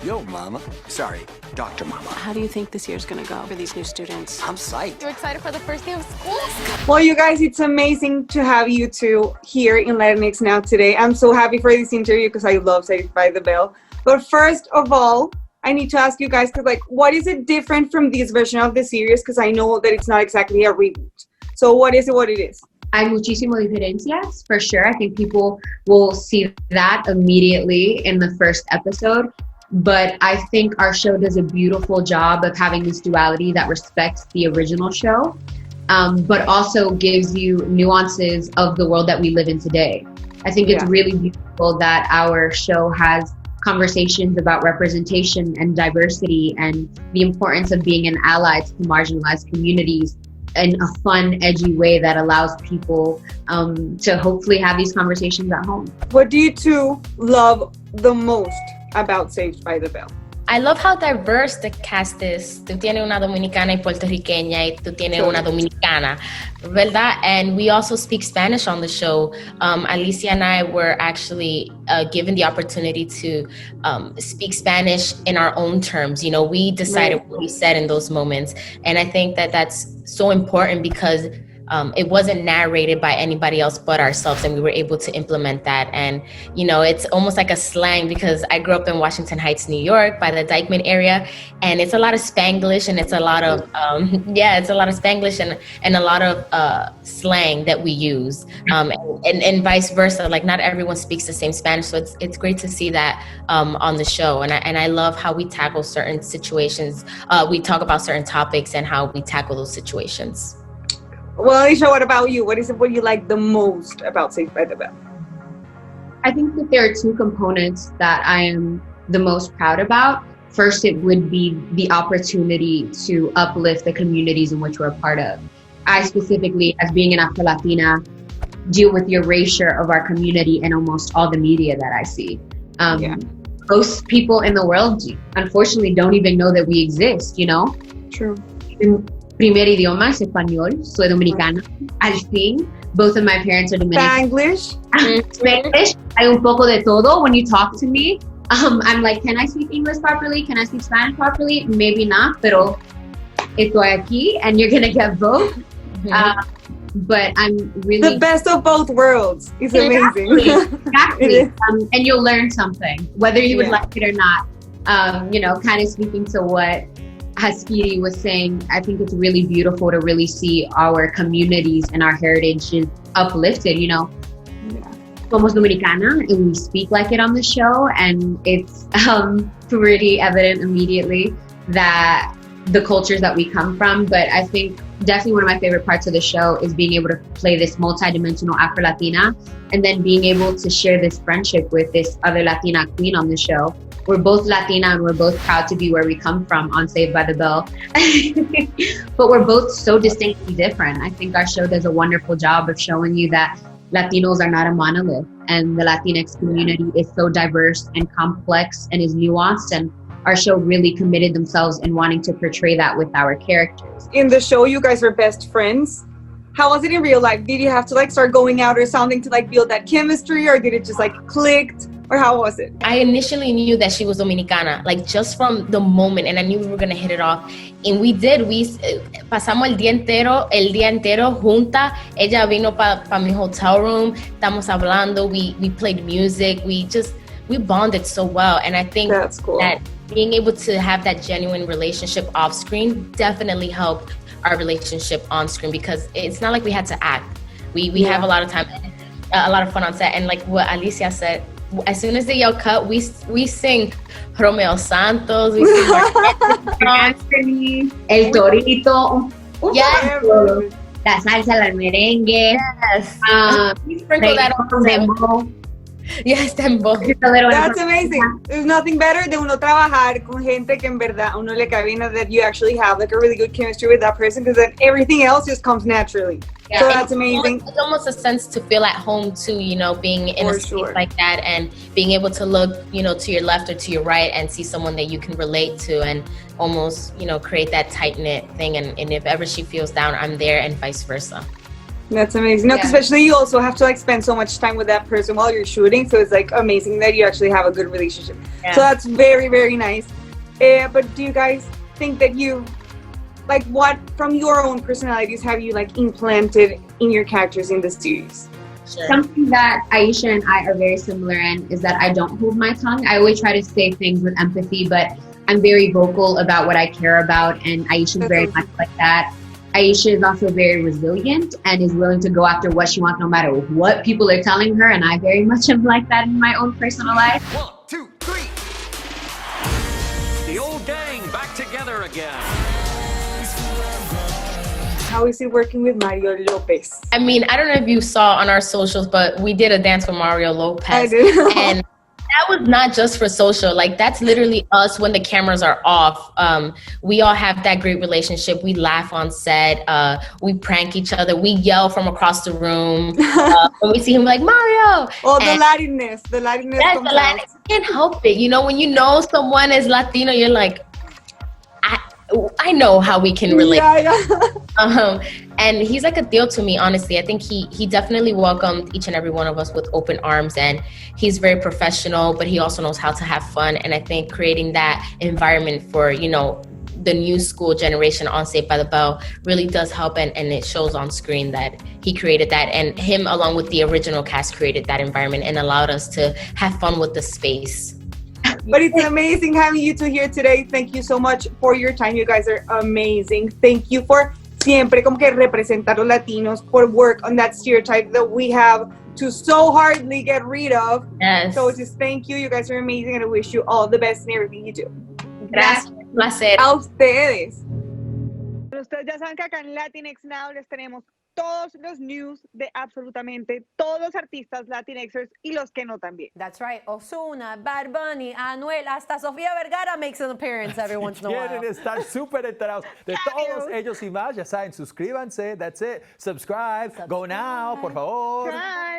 Yo, Mama. Sorry, Dr. Mama. How do you think this year's gonna go for these new students? I'm psyched. You're excited for the first day of school? Well, you guys, it's amazing to have you two here in Latinx Now today. I'm so happy for this interview because I love Saved by the Bell. But first of all, I need to ask you guys, what is it different from this version of the series? Because I know that it's not exactly a reboot. So what is it, what it is? Hay muchísimo diferencias, for sure. I think people will see that immediately in the first episode. But I think our show does a beautiful job of having this duality that respects the original show, but also gives you nuances of the world that we live in today. I think it's really beautiful that our show has conversations about representation and diversity and the importance of being an ally to marginalized communities in a fun, edgy way that allows people to hopefully have these conversations at home. What do you two love the most about Saved by the Bell? I love how diverse the cast is. Tú tienes una dominicana y puertorriqueña y tú tienes una dominicana, ¿verdad? And we also speak Spanish on the show. Alycia and I were actually given the opportunity to speak Spanish in our own terms. You know, we decided what we said in those moments. And I think that that's so important because it wasn't narrated by anybody else but ourselves, and we were able to implement that. And, you know, it's almost like a slang because I grew up in Washington Heights, New York, by the Dykeman area, and it's a lot of Spanglish, and it's a lot of, it's a lot of Spanglish and a lot of slang that we use, and vice versa. Like, not everyone speaks the same Spanish, so it's great to see that on the show. And I love how we tackle certain situations. We talk about certain topics and how we tackle those situations. Well, Alycia, what about you? What is it what you like the most about Saved by the Bell? I think that there are two components that I am the most proud about. First, it would be the opportunity to uplift the communities in which we're a part of. I specifically, as being an Afro-Latina, deal with the erasure of our community in almost all the media that I see. Most people in the world, unfortunately, don't even know that we exist, you know? True. Primer idioma es español, soy dominicana, al fin. Both of my parents are Dominican. Spanglish. Spanish, hay un poco de todo. When you talk to me, I'm like, can I speak English properly? Can I speak Spanish properly? Maybe not, pero estoy aquí, and you're gonna get both. But I'm really... The best of both worlds. It's amazing. Exactly. And you'll learn something, whether you would like it or not. You know, kind of speaking to what Haskiri was saying, I think it's really beautiful to really see our communities and our heritage uplifted, you know. Somos Dominicana and we speak like it on the show, and it's pretty evident immediately that the cultures that we come from. But I think definitely one of my favorite parts of the show is being able to play this multidimensional Afro-Latina and then being able to share this friendship with this other Latina queen on the show. We're both Latina and we're both proud to be where we come from on Saved by the Bell. But we're both so distinctly different. I think our show does a wonderful job of showing you that Latinos are not a monolith, and the Latinx community is so diverse and complex and is nuanced, and our show really committed themselves in wanting to portray that with our characters. In the show, you guys were best friends. How was it in real life? Did you have to start going out or something to build that chemistry, or did it just clicked? Or how was it? I initially knew that she was Dominicana, just from the moment, and I knew we were gonna hit it off. And we did. We pasamos el día entero junta. Ella vino pa mi hotel room. Estamos hablando. We played music. We bonded so well. And I think that's cool. That being able to have that genuine relationship off screen definitely helped our relationship on screen, because it's not like we had to act. We have a lot of time, a lot of fun on set. And like what Alycia said, as soon as they yell cut, we sing Romeo Santos, we sing El Torito, la salsa, la merengue. Yes. Sprinkle that on dembow. Yes, dembow. That's amazing. There's nothing better than uno trabajar con gente que en verdad uno le cae bien, that you actually have a really good chemistry with that person, because then everything else just comes naturally. So that's amazing. It's almost a sense to feel at home too, being in a space like that and being able to look, to your left or to your right and see someone that you can relate to and almost, create that tight-knit thing. And if ever she feels down, I'm there, and vice versa. That's amazing. No, 'cause especially you also have to like spend so much time with that person while you're shooting. So it's like amazing that you actually have a good relationship. Yeah. So that's very, very nice. But do you guys think that you, like, what from your own personalities have you like implanted in your characters in the series? Sure. Something that Alycia and I are very similar in is that I don't hold my tongue. I always try to say things with empathy, but I'm very vocal about what I care about, and Alycia is very much like that. Alycia is also very resilient and is willing to go after what she wants no matter what people are telling her, and I very much am like that in my own personal life. 1, 2, 3. The old gang back together again. How is it working with Mario Lopez? I mean, I don't know if you saw on our socials, but we did a dance with Mario Lopez. I did. And that was not just for social. Like, that's literally us when the cameras are off. We all have that great relationship. We laugh on set. We prank each other. We yell from across the room. When we see him, like, Mario! Oh, the Latinness. The Latinness That's comes the Latinx. out. You can't help it. You know, when you know someone is Latino, you're like, I know how we can relate. Yeah. And he's like a deal to me, honestly. I think he definitely welcomed each and every one of us with open arms, and he's very professional, but he also knows how to have fun. And I think creating that environment for, you know, the new school generation on Saved by the Bell really does help, and it shows on screen that he created that, and him along with the original cast created that environment and allowed us to have fun with the space. But it's amazing having you two here today. Thank you so much for your time. You guys are amazing. Thank you for siempre como que representar los Latinos, for work on that stereotype that we have to so hardly get rid of. Yes. So just thank you. You guys are amazing, and I wish you all the best in everything you do. Gracias. Placer. A ustedes. Ustedes ya saben que acá en Latinx Now les tenemos todos los news de absolutamente todos los artistas latinxers y los que no también. That's right. Ozuna, Bad Bunny, Anuel, hasta Sofía Vergara makes an appearance every once in a while. Quieren estar súper enterados de todos ellos y más. Ya saben, suscríbanse. That's it. Subscribe. Go now, por favor. Bye.